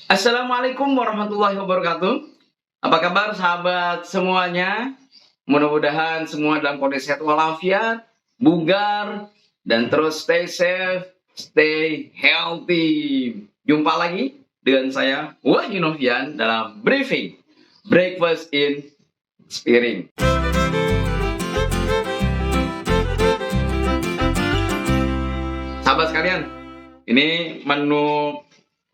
Assalamualaikum warahmatullahi wabarakatuh. Apa kabar sahabat semuanya? Mudah-mudahan semua dalam kondisi sehat walafiat, bugar, dan terus stay safe, stay healthy. Jumpa lagi dengan saya, Wahyu Novian, dalam briefing Breakfast in Spiring. Sahabat sekalian, ini menu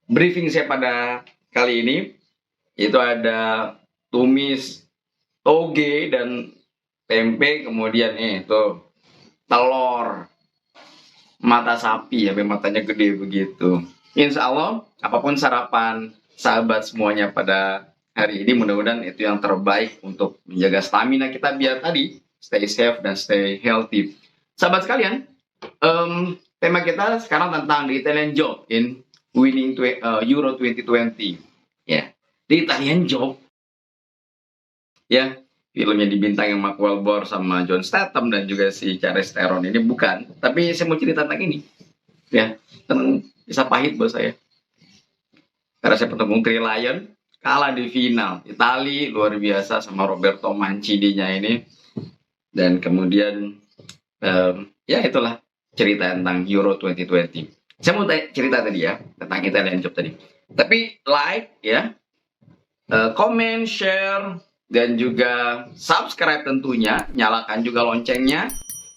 briefing saya pada kali ini, itu ada tumis toge dan tempe, kemudian tuh telur mata sapi, ya matanya gede begitu. Insya Allah apapun sarapan sahabat semuanya pada hari ini, mudah-mudahan itu yang terbaik untuk menjaga stamina kita biar tadi stay safe dan stay healthy. Sahabat sekalian, tema kita sekarang tentang the Italian job in winning Euro 2020. Ya, The Italian Job. Ya, filmnya dibintangi Mark Wahlberg sama John Statham dan juga si Charlize Theron ini bukan. Tapi saya mau cerita tentang ini. Ya, tentang kisah pahit buat saya. Karena saya bertemu Three Lion, kalah di final. Itali luar biasa sama Roberto Mancini-nya ini. Dan kemudian ya itulah cerita tentang Euro 2020. Saya mau cerita tadi ya tentang Italian Job tadi. Tapi like ya, comment, share, dan juga subscribe tentunya. Nyalakan juga loncengnya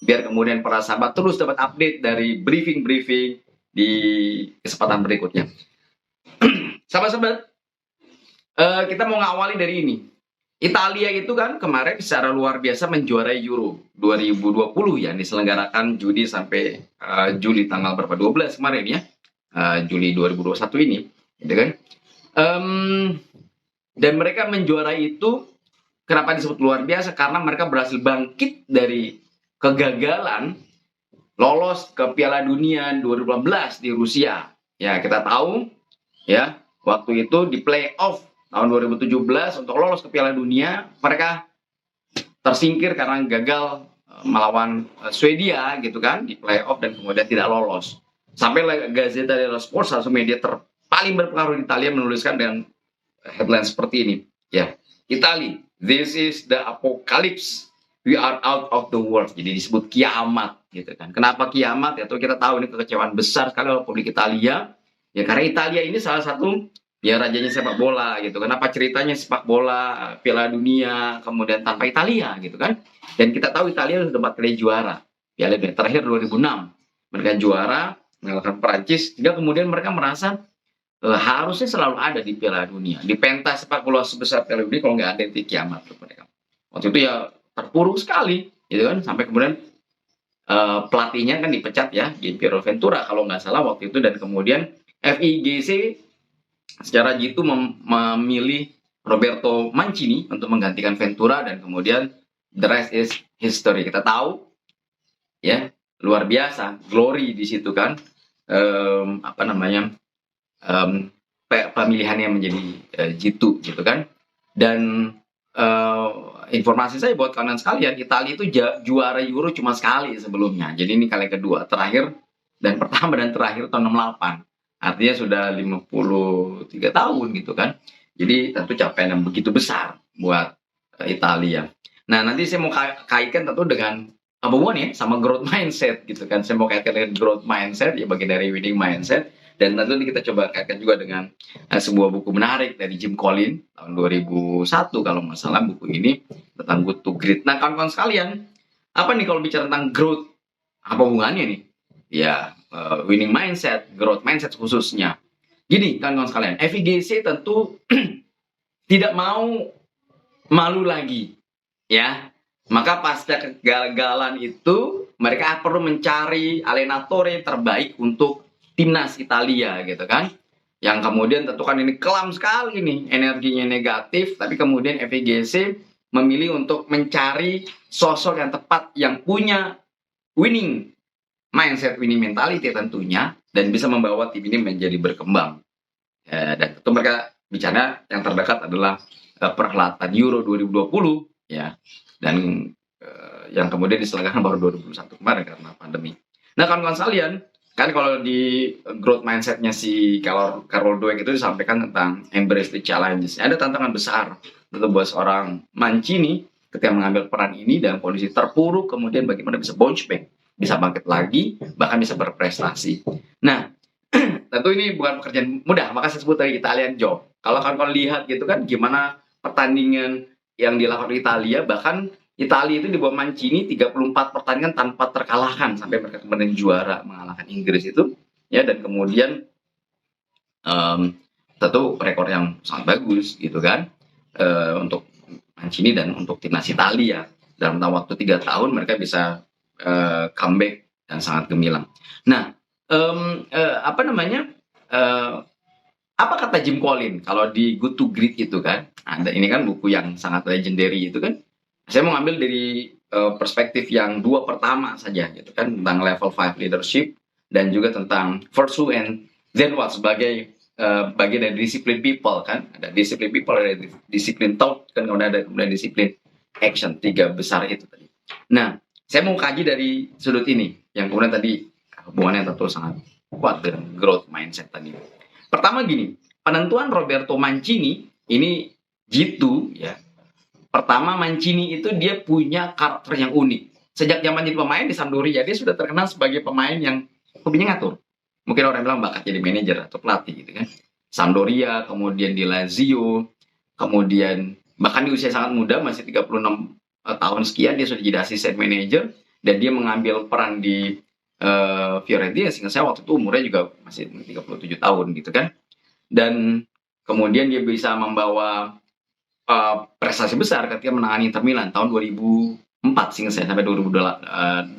biar kemudian para sahabat terus dapat update dari briefing-briefing di kesempatan berikutnya. Sahabat-sahabat, kita mau ngawali dari ini. Italia itu kan kemarin secara luar biasa menjuarai Euro 2020 yang diselenggarakan Juni sampai Juli tanggal berapa? 12 kemarin ya. Juli 2021 ini, gitu kan. Dan mereka menjuarai itu kenapa disebut luar biasa? Karena mereka berhasil bangkit dari kegagalan lolos ke Piala Dunia 2018 di Rusia. Ya, kita tahu ya, waktu itu di playoff tahun 2017 untuk lolos ke Piala Dunia, mereka tersingkir karena gagal melawan Swedia gitu kan di playoff dan kemudian tidak lolos. Sampai Gazzetta dello Sport, salah satu media paling berpengaruh di Italia, menuliskan dengan headline seperti ini. Ya, Italy, this is the apocalypse. We are out of the world. Jadi disebut kiamat gitu kan. Kenapa kiamat? Ya, kita tahu ini kekecewaan besar sekali oleh publik Italia. Ya karena Italia ini salah satu ya rajanya sepak bola gitu. Kenapa ceritanya sepak bola Piala Dunia kemudian tanpa Italia gitu kan? Dan kita tahu Italia sudah 4 kali juara. Piala Dunia terakhir 2006 mereka juara mengalahkan Prancis. Sehingga kemudian mereka merasa harusnya selalu ada di Piala Dunia. Di pentas sepak bola sebesar Piala Dunia, kalau nggak ada itu kiamat untuk mereka. Waktu itu ya terpuruk sekali gitu kan, sampai kemudian pelatihnya kan dipecat ya, Piero Ventura kalau nggak salah waktu itu, dan kemudian FIGC secara jitu memilih Roberto Mancini untuk menggantikan Ventura, dan kemudian the rest is history. Kita tahu ya, luar biasa glory di situ kan, pemilihannya menjadi jitu gitu kan. Dan informasi saya buat kawan sekalian, Italia itu juara Euro cuma sekali sebelumnya. Jadi ini kali kedua, terakhir dan pertama dan terakhir tahun 68. Artinya sudah 53 tahun gitu kan. Jadi tentu capaian yang begitu besar buat Italia. Nah, nanti saya mau kaitkan tentu dengan hubungan ya sama growth mindset gitu kan. Saya mau kaitkan dengan growth mindset ya, bagian dari winning mindset. Dan tentu kita coba kaitkan juga dengan sebuah buku menarik dari Jim Collins tahun 2001 kalau nggak salah, buku ini tentang Good to Great. Nah, kawan-kawan sekalian, apa nih kalau bicara tentang growth? Apa hubungannya nih? Ya, winning mindset, growth mindset khususnya. Gini kawan-kawan sekalian, FIGC tentu tidak mau malu lagi, ya. Maka pasca kegagalan itu, mereka perlu mencari allenatore terbaik untuk timnas Italia gitu kan. Yang kemudian tentu kan ini kelam sekali nih, energinya negatif, tapi kemudian FIGC memilih untuk mencari sosok yang tepat, yang punya winning mindset, winning mentality tentunya, dan bisa membawa tim ini menjadi berkembang. Dan tentu mereka bicara yang terdekat adalah perhelatan Euro 2020 ya, dan yang kemudian diselenggarakan baru 2021 kemarin karena pandemi. Nah kawan-kawan sekalian, Kan kalau di growth mindsetnya si Carol Dweck itu disampaikan tentang embrace the challenges. Ada tantangan besar untuk buat seorang Mancini ketika mengambil peran ini dalam kondisi terpuruk, kemudian bagaimana bisa bounce back, bisa bangkit lagi, bahkan bisa berprestasi. Nah, tentu ini bukan pekerjaan mudah, maka saya sebut tadi Italian job. Kalau kalian lihat gitu kan, gimana pertandingan yang dilakukan di Italia, bahkan Italia itu di bawah Mancini 34 pertandingan tanpa terkalahkan sampai mereka kemudian juara mengalahkan Inggris itu ya, dan kemudian tentu rekor yang sangat bagus gitu kan untuk Mancini dan untuk timnas Italia dalam waktu 3 tahun mereka bisa comeback dan sangat gemilang. Nah, apa namanya? Apa kata Jim Collins kalau di Good to Great itu kan? Ada ini kan buku yang sangat legendary itu kan. Saya mau ngambil dari perspektif yang 2 pertama saja gitu kan, tentang level 5 leadership dan juga tentang first who and then what sebagai bagian dari disiplin people kan. Ada disiplin people, ada disiplin thought kan, kemudian disiplin action, 3 besar itu tadi. Nah, saya mau kaji dari sudut ini yang kemudian tadi hubungannya tentu sangat kuat dengan growth mindset tadi. Pertama gini, penentuan Roberto Mancini ini G2 ya. Pertama, Mancini itu dia punya karakter yang unik. Sejak zaman jadi pemain di Sampdoria, dia sudah terkenal sebagai pemain yang hobinya ngatur. Mungkin orang bilang bakat jadi manajer atau pelatih gitu kan. Sampdoria, kemudian di Lazio, kemudian bahkan di usia sangat muda, masih 36 tahun sekian, dia sudah jadi asisten manajer, dan dia mengambil peran di Fiorentina, sehingga saya waktu itu umurnya juga masih 37 tahun gitu kan. Dan kemudian dia bisa membawa prestasi besar ketika menangani Inter Milan tahun 2004 sehingga saya sampai 2008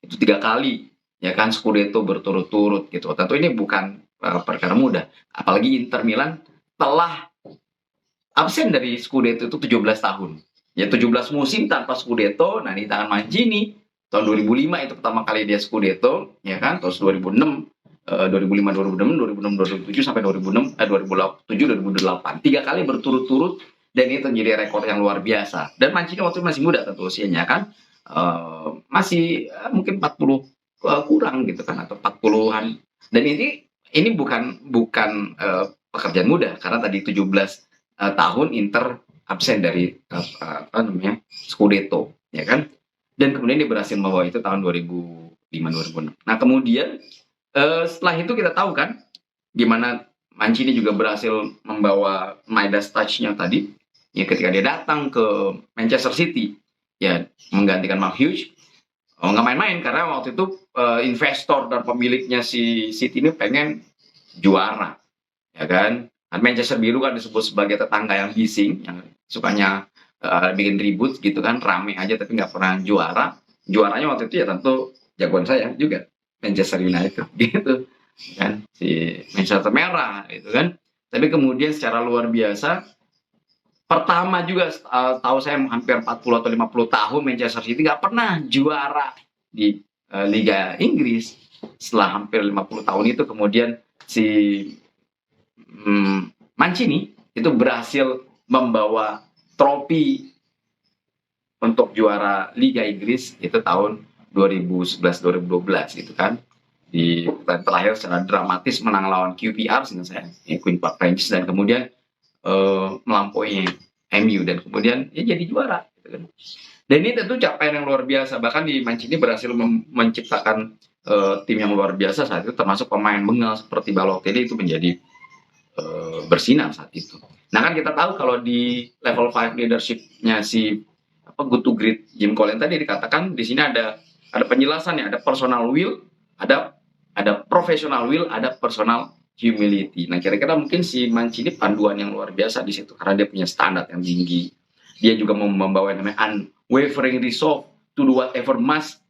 itu 3 kali ya kan Scudetto berturut-turut gitu. Tentu ini bukan perkara mudah, apalagi Inter Milan telah absen dari Scudetto itu 17 tahun. Ya 17 musim tanpa Scudetto. Nah, di tangan Mancini tahun 2005 itu pertama kali dia Scudetto ya kan, terus 2006 2005 2006 2007 sampai 2006 2007 2008 3 kali berturut-turut, dan itu menjadi rekor yang luar biasa. Dan Mancini waktu itu masih muda tentu usianya kan, masih mungkin 40 kurang gitu kan, atau 40-an. Dan ini bukan pekerjaan mudah, karena tadi 17 tahun Inter absen dari apa namanya Scudetto ya kan, dan kemudian dia berhasil membawa itu tahun 2005-2006. Nah, kemudian setelah itu kita tahu kan gimana Mancini juga berhasil membawa Midas touch-nya tadi ya, ketika dia datang ke Manchester City ya menggantikan Mark Hughes. Nggak main-main, karena waktu itu investor dan pemiliknya si City ini pengen juara ya kan. Manchester biru kan disebut sebagai tetangga yang bising, yang sukanya bikin ribut gitu kan, rame aja tapi nggak pernah juara. Juaranya waktu itu ya tentu jagoan saya juga, Manchester United gitu kan, si Manchester merah gitu kan. Tapi kemudian secara luar biasa, pertama juga tahu saya hampir 40 atau 50 tahun Manchester City nggak pernah juara di Liga Inggris. Setelah hampir 50 tahun itu kemudian si Mancini itu berhasil membawa trofi untuk juara Liga Inggris itu tahun 2011-2012 gitu kan. Di terakhir secara dramatis menang lawan QPR sehingga saya Queen Park Rangers, dan kemudian melampaui MU, dan kemudian ya jadi juara gitu kan. Dan ini tentu capaian yang luar biasa. Bahkan di Mancini berhasil menciptakan tim yang luar biasa saat itu, termasuk pemain bengal seperti Balotelli itu menjadi bersinar saat itu. Nah kan kita tahu kalau di level 5 leadership-nya si Good to Great Jim Collins tadi dikatakan di sini ada penjelasannya, ada personal will, ada professional will, ada personal humility. Nah, kira-kira mungkin si Mancini panduan yang luar biasa di situ, karena dia punya standar yang tinggi. Dia juga membawa yang namanya unwavering resolve to do whatever must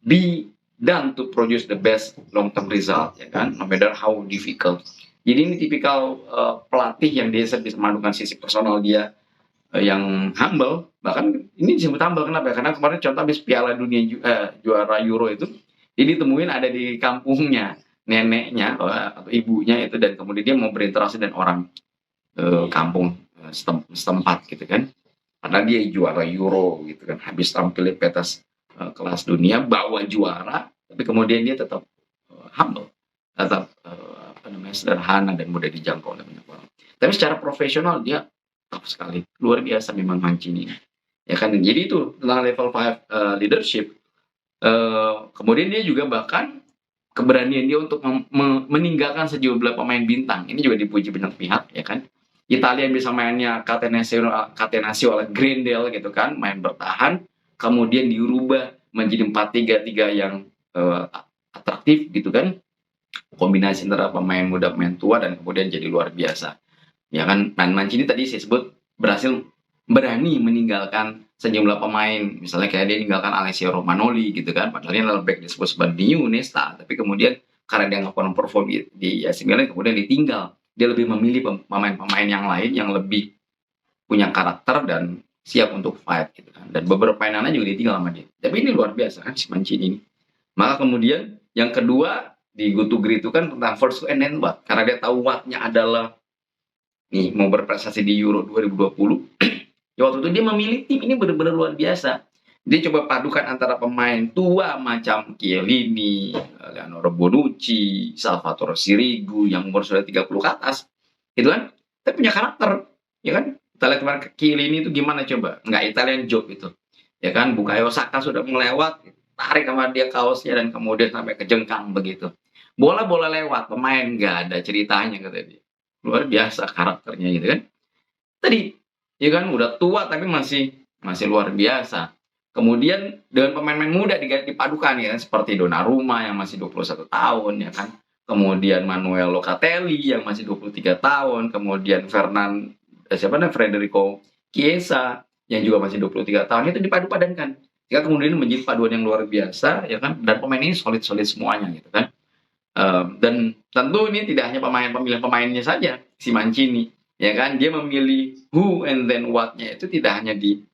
be done to produce the best long-term result, ya kan, no matter how difficult. Jadi ini tipikal pelatih yang dia bisa memadukan sisi personal dia yang humble. Bahkan ini disebut humble kenapa? Karena kemarin contoh habis Piala Dunia juara Euro itu, ini ditemuin ada di kampungnya neneknya atau ibunya itu, dan kemudian dia mau berinteraksi dengan orang kampung setempat gitu kan, padahal dia juara Euro gitu kan, habis tampil di pentas kelas dunia bawa juara, tapi kemudian dia tetap humble, tetap sederhana dan mudah dijangkau oleh banyak orang. Tapi secara profesional dia top sekali, luar biasa memang Mancini. Ya kan, jadi itu tentang level 5 leadership. Kemudian dia juga bahkan keberanian dia untuk meninggalkan sejumlah pemain bintang. Ini juga dipuji banyak pihak, ya kan. Italia yang bisa mainnya catenaccio oleh Grendel gitu kan, main bertahan, kemudian dirubah menjadi 4-3-3 yang atraktif gitu kan. Kombinasi antara pemain muda, pemain tua, dan kemudian jadi luar biasa. Ya kan, Mancini tadi saya sebut berhasil berani meninggalkan sejumlah pemain, misalnya kayak dia meninggalkan Alessio Romagnoli gitu kan, padahal dia adalah back disebut sebagai new Nesta, tapi kemudian karena dia nggak pernah perform di AC Milan, kemudian ditinggal. Dia lebih memilih pemain-pemain yang lain yang lebih punya karakter dan siap untuk fight gitu kan. Dan beberapa pemain lainnya juga ditinggal sama dia. Tapi ini luar biasa kan si Mancini ini. Maka kemudian yang kedua di Go to Great itu kan tentang first and then what, karena dia tahu what-nya adalah nih mau berprestasi di Euro 2020. Ya waktu itu dia memilih tim ini benar-benar luar biasa. Dia coba padukan antara pemain tua macam Chiellini, Leonardo Bonucci, Salvatore Sirigu yang umur sudah 30 ke atas. Gitu kan? Tapi punya karakter, ya kan? Kita lihat kemarin Chiellini itu gimana coba? Nggak Italian job itu. Ya kan? Bukayo Saka sudah melewat, tarik sama dia kaosnya dan kemudian sampai kejengkang begitu. Bola lewat, pemain nggak ada ceritanya kata dia. Luar biasa karakternya gitu kan. Tadi ya kan udah tua tapi masih luar biasa. Kemudian dengan pemain-pemain muda dipadukan ya kan, seperti Donnarumma yang masih 21 tahun ya kan. Kemudian Manuel Locatelli yang masih 23 tahun, kemudian Federico Chiesa yang juga masih 23 tahun, itu dipadu-padankan. Sehingga kemudian menjadi paduan yang luar biasa ya kan, dan pemain ini solid-solid semuanya gitu kan. Dan tentu ini tidak hanya pemilihan pemainnya saja si Mancini, ya kan, dia memilih who and then what-nya itu tidak hanya di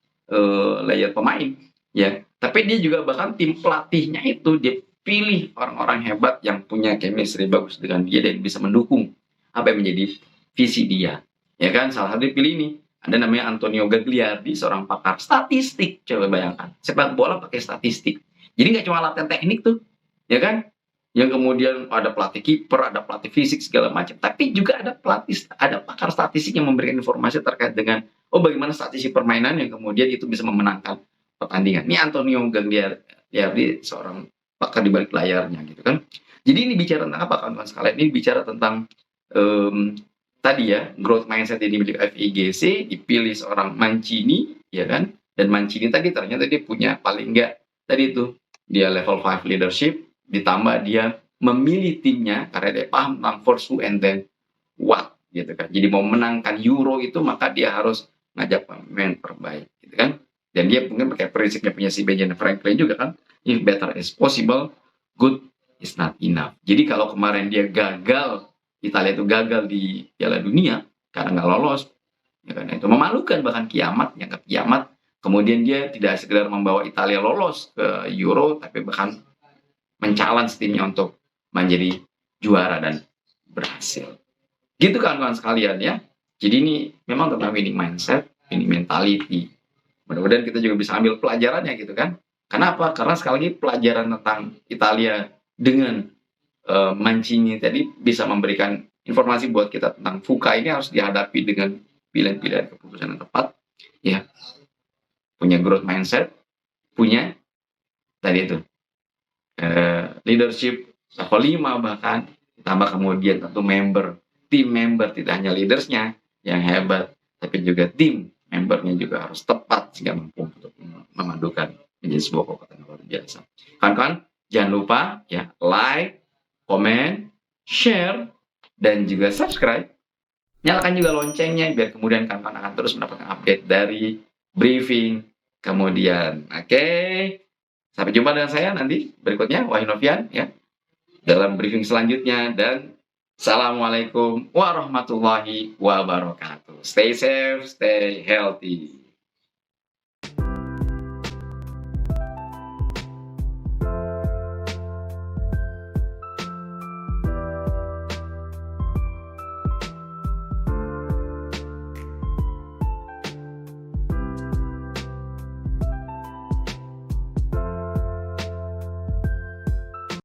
layer pemain, ya, tapi dia juga bahkan tim pelatihnya itu dia pilih orang-orang hebat yang punya chemistry bagus dengan dia dan bisa mendukung apa yang menjadi visi dia, ya kan. Salah satu pilih ini ada namanya Antonio Gagliardi, seorang pakar statistik. Coba bayangkan sepak bola pakai statistik, jadi nggak cuma latihan teknik tuh, ya kan, yang kemudian ada pelatih kiper, ada pelatih fisik segala macam, tapi juga ada pakar statistik yang memberikan informasi terkait dengan bagaimana statistik permainan yang kemudian itu bisa memenangkan pertandingan. Ini Antonio Gagliardi, seorang pakar di balik layarnya gitu kan. Jadi ini bicara tentang apa kawan-kawan sekalian? Ini bicara tentang tadi ya, growth mindset yang dimiliki FIGC, dipilih seorang Mancini ya kan. Dan Mancini tadi ternyata dia punya paling enggak tadi itu dia level 5 leadership, ditambah dia memilih timnya karena dia paham tentang first who and then what gitu kan. Jadi mau menangkan Euro itu maka dia harus ngajak pemain terbaik gitu kan. Dan dia mungkin pakai prinsipnya punya si Benjamin Franklin juga kan, if better is possible, good is not enough. Jadi kalau kemarin dia gagal, Italia itu gagal di Piala Dunia karena nggak lolos, ya kan, itu memalukan, bahkan kiamat, yang ke kiamat. Kemudian dia tidak sekedar membawa Italia lolos ke Euro, tapi bahkan men-challenge timnya untuk menjadi juara dan berhasil. Gitu kawan-kawan sekalian ya. Jadi ini memang tentang winning mindset, winning mentality. Mudah-mudahan kita juga bisa ambil pelajarannya gitu kan. Kenapa? Karena sekali lagi pelajaran tentang Italia dengan Mancini tadi bisa memberikan informasi buat kita tentang Fuka ini harus dihadapi dengan pilihan-pilihan keputusan yang tepat. Ya, punya growth mindset, punya tadi itu leadership level 5 bahkan, ditambah kemudian tentu tim member, tidak hanya leadersnya yang hebat, tapi juga tim membernya juga harus tepat sehingga mampu untuk memadukan menjadi sebuah kekuatan luar biasa. Kawan-kawan, jangan lupa ya, like, comment, share, dan juga subscribe. Nyalakan juga loncengnya biar kemudian kawan-kawan akan terus mendapatkan update dari briefing kemudian. Oke. Sampai jumpa dengan saya nanti berikutnya, Wahyu Novian ya, dalam briefing selanjutnya, dan assalamualaikum warahmatullahi wabarakatuh. Stay safe, stay healthy.